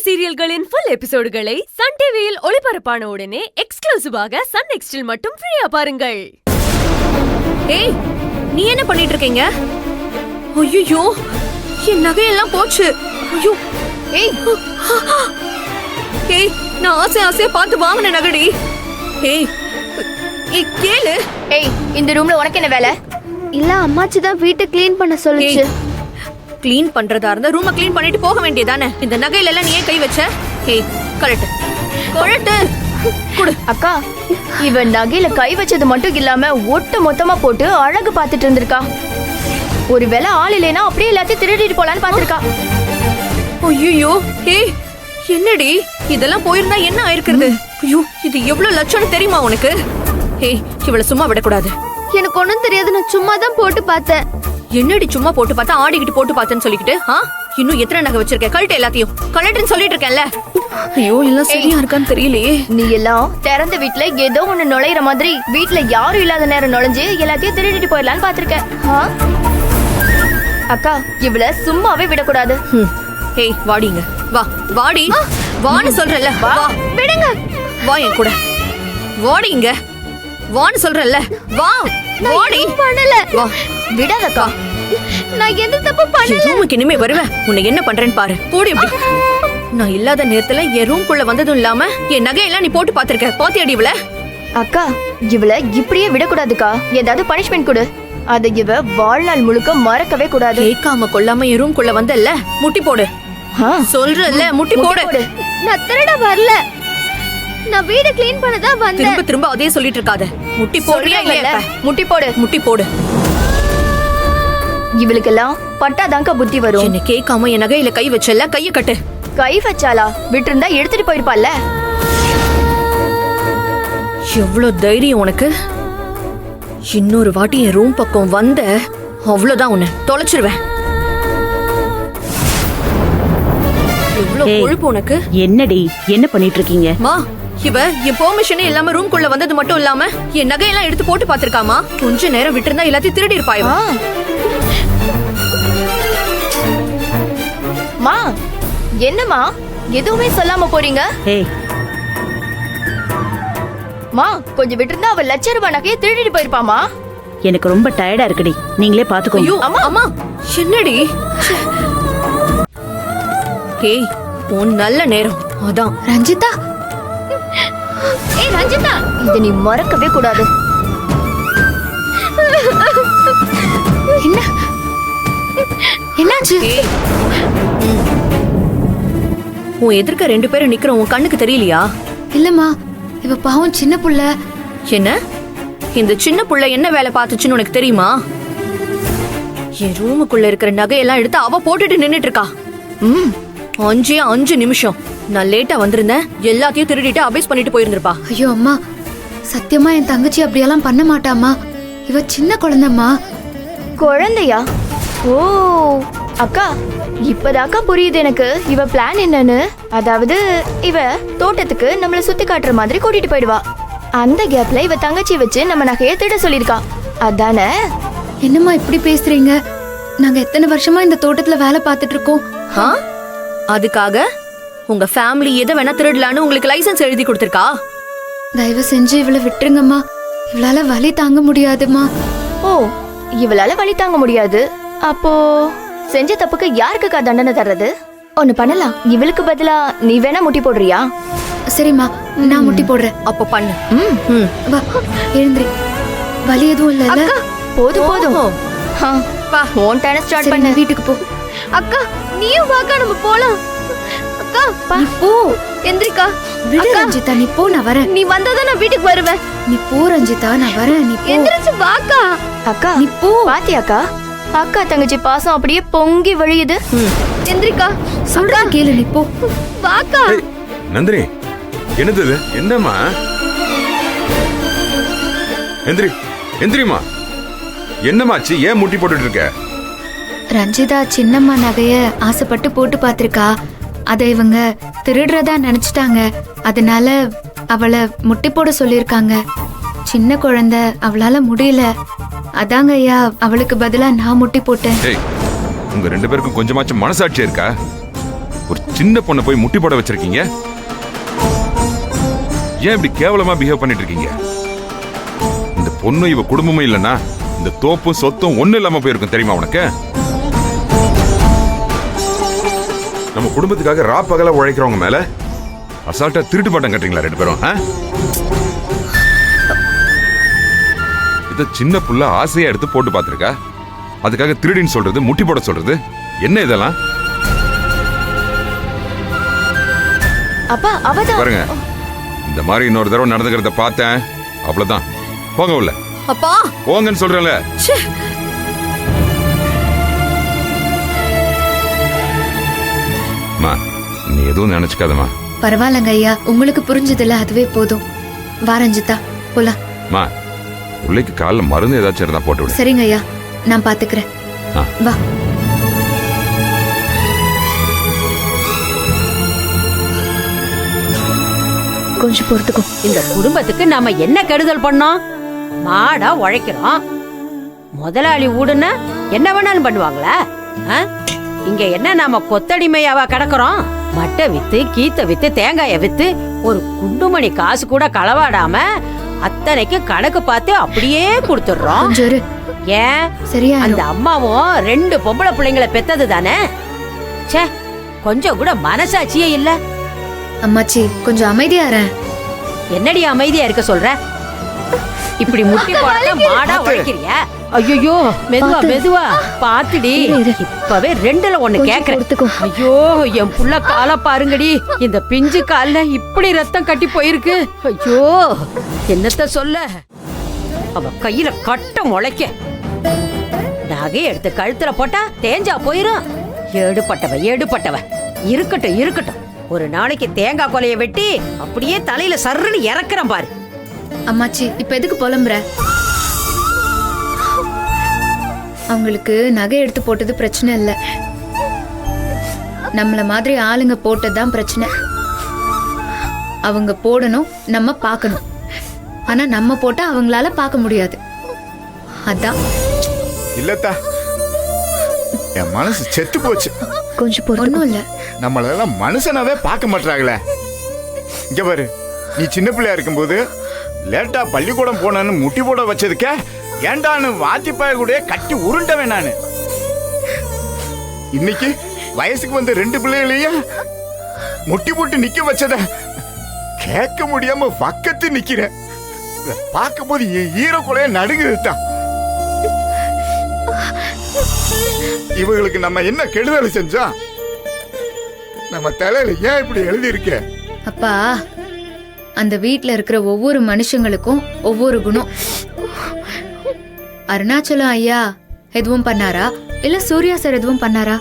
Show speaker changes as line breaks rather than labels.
சீரியல்களின் full எபிசோடுகளை Sun டிவியில் ஒளிபரப்பான உடனே எக்ஸ்க்ளூசிவாக சன் நெக்ஸ்டில் மட்டும் ஃப்ரீயா பாருங்கள்.
ஏய், நீ என்ன பண்ணிட்டு இருக்கீங்க? ஐயோ, என் நகையெல்லாம் போச்சு. ஐயோ, ஏய் ஏய், நான் ஆசையா பார்த்து வாங்கின நகடி. ஏய் ஏய் கேளு.
ஏய், இந்த ரூம்ல உனக்கு என்ன வேலை?
இல்ல, அம்மாச்சி தான் வீட்டை க்ளீன் பண்ண சொல்லுச்சு.
க்ளீன் பண்றதா இருந்தா ரூமை க்ளீன் பண்ணிட்டு போக வேண்டியதானே. இந்த நகையில எல்லாம் நீ ஏன் கை வச்ச? ஏய், கரெக்ட் குடு.
அக்கா, இவ நகையில கை வச்சது மட்டும் இல்லாம ஒட்டு மொத்தமா போட்டு அழகு பார்த்துட்டு இருந்திருக்கா. ஒருவேளை ஆள் இல்லைன்னா அப்படியே எல்லாத்தையும் திருடிட்டு போலான்னு பாத்திருக்கா.
ஐயோ, ஏய் என்னடி இதெல்லாம் போயிருந்தா என்ன ஆயிருக்கிறது? ஐயோ, இது எவ்வளவு லட்சம்னு தெரியுமா உனக்கு? ஏய், இவளை சும்மா விடக்கூடாது.
எனக்கு ஒண்ணும் தெரியாது, நான் சும்மா தான் போட்டு பார்த்தேன்.
என்னடி சும்மா போட்டு பார்த்தா ஆடிக்கிட்டு போட்டு பார்த்தேன்னு சொல்லிக்கிட்டு? இன்னும் எத்தனை நகை வச்சிருக்க? கழட்டு எல்லாத்தையும் கழட்டுன்னு சொல்லிட்டு இருக்கேன்ல. ஐயோ, எல்லாம் சரியா இருக்கான்னு தெரியலையே.
நீ எல்லாம் திறந்த வீட்டுல ஏதோ ஒண்ணு நுழையிற மாதிரி வீட்டுல யாரும் இல்லாத நேரம் நுழைஞ்சு எல்லாத்தையும் திருடிட்டு போயிடலான்னு பாத்திருக்க. அக்கா, இவள சும்மாவே விடக்கூடாது.
ஏய், வாடிங்க, வா வாடி, வான்னு சொல்றல. வா,
விடுங்க.
வா என் கூட, வாடிங்க, வான்னு சொல்றல. வா வாடி.
பண்ணல.
வா,
விடாதக்கா.
நான் எந்த தப்பு பண்ணல.
ரூமுக்கு இனிமே வருவேன். உன்னை என்ன பண்றேன்னு பாரு. போடி அப்படி. நான் இல்லாத நேரத்துல என் ரூம்குள்ள வந்ததும் இல்லாம என் நகையெல்லாம் நீ போட்டு பாத்திருக்க. பாத்தியாடி இவள?
அக்கா, இவள இப்படியே விடக்கூடாதுக்கா. ஏதாவது பனிஷ்மெண்ட் கொடு. அதை இவ வாழ்நாள் முழுக்க மறக்கவே கூடாது.
கேட்காம கொள்ளாம என் ரூம்குள்ள வந்தல்ல, முட்டி போடு. சொல்றல்ல, முட்டி போடு.
நான் திருட வரல, நான் வீடு க்ளீன் பண்ணதான் வந்தேன்.
திரும்ப திரும்ப அதே சொல்லிட்டு இருக்காத. முட்டி போடுறியா இல்ல?
முட்டி போடு,
முட்டி போடு.
இவளுக்கெல்லாம் பட்டாதாங்க புத்தி வரும்.
என்ன கேட்காம என் நகையில கை வச்சல, கைய கட்டு.
கை வச்சாலா? விட்டுருந்தா எடுத்துட்டு போயிருப்பால.
எவ்வளவு தைரியம் உனக்கு? இன்னொரு வாட்டி என் ரூம் பக்கம் வந்த அவ்வளவுதான், உன்னை தொலைச்சிருவேன். எவ்வளவு கொழுப்பு உனக்கு?
என்னடி என்ன பண்ணிட்டு இருக்கீங்க?
மா, இவ என் பெர்மிஷனே இல்லாம ரூம்குள்ள வந்தது மட்டும் இல்லாம என் நகையெல்லாம் எடுத்து போட்டு பாத்திருக்காமா. கொஞ்ச நேரம் விட்டுருந்தா எல்லாத்தையும் திருடி இருப்பாய்.
மா, என்னம்மா எதுவுமே சொல்லாம போறீங்க?
ஏய்,
மா, கொஞ்சம் விட்டுருந்தா அவ லட்ச ரூபாய் நகையை திருடிட்டு போயிருப்பாமா.
எனக்கு ரொம்ப டயர்டா இருக்குடி, நீங்களே பாத்துக்கோங்க.
ஐயோ அம்மா, அம்மா என்னடி? ஏய், உன் நல்ல நேரம் அதான்.
ரஞ்சிதா, ஏய் ரஞ்சிதா,
இத நீ மறக்கவே கூடாது.
என்ன என்னாச்சு?
உன் எதிர்க்க ரெண்டு பேரும் நிக்கிறோம், உன் கண்ணுக்கு தெரியலையா?
இல்லம்மா, இவ பாவம் சின்ன புள்ள.
என்ன இந்த சின்ன புள்ள என்ன வேலை பார்த்துச்சுன்னு உனக்கு தெரியுமா? என் ரூமுக்குள்ள இருக்கிற நகையெல்லாம் எடுத்து அவ போட்டுட்டு நின்னுட்டு இருக்கா. 5 நிமிஷம் நான் லேட்டா வந்திருந்தேன், எல்லாத்தையும் திருடிட்டு அபேஸ் பண்ணிட்டு போயிருந்திருப்பா.
ஐயோ அம்மா, சத்தியமா என் தங்கச்சி அப்படியெல்லாம் பண்ண மாட்டாமா. இவ சின்ன குழந்தைம்மா.
குழந்தையா? ஓ அக்கா, இப்பதாக்கா புரியுது எனக்கு இவ பிளான் என்னன்னு. அதாவது இவ தோட்டத்துக்கு நம்மள சுத்தி காட்டுற மாதிரி கூட்டிட்டு போயிடுவா. அந்த கேப்ல இவ தங்கச்சி வச்சு நம்ம நகையை திட சொல்லிருக்கா. அதானே?
என்னம்மா இப்படி பேசுறீங்க? நாங்க எத்தனை வருஷமா இந்த தோட்டத்துல வேலை பார்த்துட்டு இருக்கோம்.
அதுக்காக உங்க ஃபேமிலி எதை வேணா திருடலான்னு உங்களுக்கு லைசென்ஸ் எழுதி கொடுத்திருக்கா?
தயவு செஞ்சு இவளை விட்டுருங்கம்மா, இவளால வலி தாங்க முடியாதுமா.
ஓ, இவளால வலி தாங்க முடியாது. அப்போ செஞ்ச தப்புக்கு யாருக்குக்கா தண்டனை தர்றது? ஒண்ணு பண்ணலாம், இவளுக்கு பதிலா நீ வேணா முட்டி போடுறியா?
சரிம்மா, நான் முட்டி போடுறேன்.
அப்ப பண்ணு.
வா, எழுந்திரி. வலி எதுவும் இல்ல?
போதும் போதும். உன் டைம் ஸ்டார்ட் பண்ணு.
வீட்டுக்கு போ.
அக்கா, நீயும் வாக்கா, நம்ம போலாம். அக்கா
நீ போ.
எந்திரிக்கா.
விடு ரஞ்சிதா, நீ போ, நான் வரேன்.
நீ வந்தாதான் நான் வீட்டுக்கு வருவேன்.
நீ போ ரஞ்சிதா, நான் வரேன். நீ போ.
எந்திரிச்சு வாக்கா. அக்கா,
நீ போ.
பாத்தியாக்கா, அக்கா தங்கச்சி பாசம் அப்படியே பொங்கி வழியுது. எந்திரிக்கா.
சொல்றா கேளு, நீ போ.
வாக்கா.
நந்தினி, என்னது இது? என்னம்மா? எந்திரி, எந்திரிமா. என்னமாச்சு? ஏன் முட்டி போட்டுட்டு இருக்க?
ரஞ்சிதா சின்னம்மா நகைய ஆசைப்பட்டு போட்டு பாத்திருக்கா. அதை இவங்க திருடுறதா நினைச்சிட்டாங்க. அதனால அவளை முட்டி போட சொல்லிருக்காங்க. சின்ன குழந்தை, அவளால முடியல. அதாங்க ஐயா, அவளுக்கு பதிலா நான் முட்டி போட்டேன்.
உங்க ரெண்டு பேருக்கும் கொஞ்சமாச்சும் மனசாட்சி இருக்கா? ஒரு சின்ன பொண்ணை போய் முட்டி போட வச்சிருக்கீங்க. ஏன் இப்படி கேவலமா பிஹேவ் பண்ணிட்டு இருக்கீங்க? இந்த பொண்ணு இவ குடும்பமும் இல்லைன்னா இந்த தோப்பும் சொத்தும் ஒண்ணு இல்லாம போயிருக்கும் தெரியுமா உனக்கு? நம்ம குடும்பத்துக்காக பகல உழைக்கிறவங்க மேல அசால்ட்டா திருட்டு பட்டம் கட்டுறீங்களா 2 பேரும்? இத சின்ன புள்ள ஆசையா எடுத்து போட்டு பாத்திருக்கா, அதுக்காக திருடின்னு சொல்றது, முட்டி போட சொல்றது, என்ன இதெல்லாம்?
அப்பா அவதான்
பாருங்க, இந்த மாதிரி இன்னொரு தடவை நடந்துக்கிறத பார்த்தேன், அவ்வளவுதான். போங்க உள்ள
அப்பா
போங்கன்னு சொல்றேன்ல.
ச்சே.
அம்மா, நீ எதுவும் நினைச்சுக்காதம்மா.
பரவாயில்லங்க ஐயா, உங்களுக்கு புரிஞ்சதில்ல, அதுவே போதும். வா ரஞ்சிதா, போலாம்.
அம்மா, பிள்ளைக்கு காலைல மருந்து ஏதாச்சும் இருந்தா போட்டு விடு.
சரிங்க ஐயா, நான் பாத்துக்கிறேன்.
ஆ.
வா.
கொஞ்சம் பொறுத்துக்கோ.
இந்த குடும்பத்துக்கு நாம என்ன கெடுதல் பண்ணோம்? மாடா உழைக்கிறோம். முதலாளி ஊடுன்னா என்ன வேணாலும் பண்ணுவாங்களா? ஆ? இங்க என்ன நாம கொத்தடிமையாவா கிடக்குறோம்? மட்டை வித்து, கீத்த வித்து, தேங்காய வித்து ஒரு குண்டுமணி காசு கூட களவாடாம அத்தனைக்கு கணக்கு பார்த்து அப்படியே கொடுத்துடுறோம்.
கொஞ்சம் இரு.
ஏன்?
சரியா
அந்த அம்மாவும் 2 பொம்பளை பிள்ளைங்களை பெத்தது தானே? ச்சே, கொஞ்சம் கூட மனசாட்சியே இல்ல.
அம்மாச்சி, கொஞ்சம் அமைதியா இரு.
என்னடி அமைதியா இருக்க சொல்ற? இப்படி முட்டி போட மாடா உழைக்கிறிய? ஐயோ, மெதுவா மெதுவா பாத்துடி. இப்பவே 2ல 1 கேக்குறேன். ஐயோ, என் புள்ள கால பாருங்கடி. இந்த பிஞ்சு கால்ல இப்படி ரத்தம் கட்டி போயிருக்கு. ஐயோ, என்னத்த சொல்ல? அவ கையில கட்ட முளைக்க நகை எடுத்து கழுத்துல போட்டா தேஞ்சா போயிரும். எடுப்பட்டவ இருக்கட்டும் இருக்கட்டும். ஒரு நாளைக்கு தேங்காய் கொலைய வெட்டி அப்படியே தலையில சர்ன்னு இறக்குறேன் பாரு.
அம்மாச்சி, இப்ப எதுக்கு புலம்புற? அவங்களுக்கு நகை எடுத்து போட்டது பிரச்சனை இல்ல, நம்மள மாதிரி ஆளுங்க போட்டதுதான் பிரச்சனை. அவங்க போடணும், நம்ம பார்க்கணும். ஆனா நம்ம போட்டா அவங்களால பார்க்க முடியாது. அதான்.
இல்லத்தா, என் மனசு செத்து போச்சு.
கொஞ்சம் பொறுத்து.
ஒண்ணும் இல்ல.
நம்மளெல்லாம் மனுஷனாவே பார்க்க மாட்டாங்களே. இங்க பாரு, நீ சின்ன பிள்ளையா இருக்கும்போது லேட்டா பள்ளிக்கூடம் போனன்னு முட்டி போட வச்சதுக்க ஏண்டான்னு வாத்திப்பாய கூட கட்டி உருண்டவன் நானு. இன்னைக்கு வயசுக்கு வந்த 2 பிள்ளைகளையும் முட்டி போட்டு நிக்க வச்சத கேட்க முடியாம பக்கத்து நிக்கிறேன். பார்க்கும் போது என் ஈரக்குலைய நடுங்குதுதான். இவங்களுக்கு நம்ம என்ன கெடுதல் செஞ்சோம்? நம்ம தலையில ஏன் இப்படி எழுதி இருக்க?
அப்பா, அந்த வீட்ல இருக்கிற ஒவ்வொரு மனுஷங்களுக்கும் ஒவ்வொரு குணம். அருணாச்சலம் ஐயா எதுவும் பண்ணாரா, இல்ல சூர்யா சார் எதுவும் பண்ணாரா?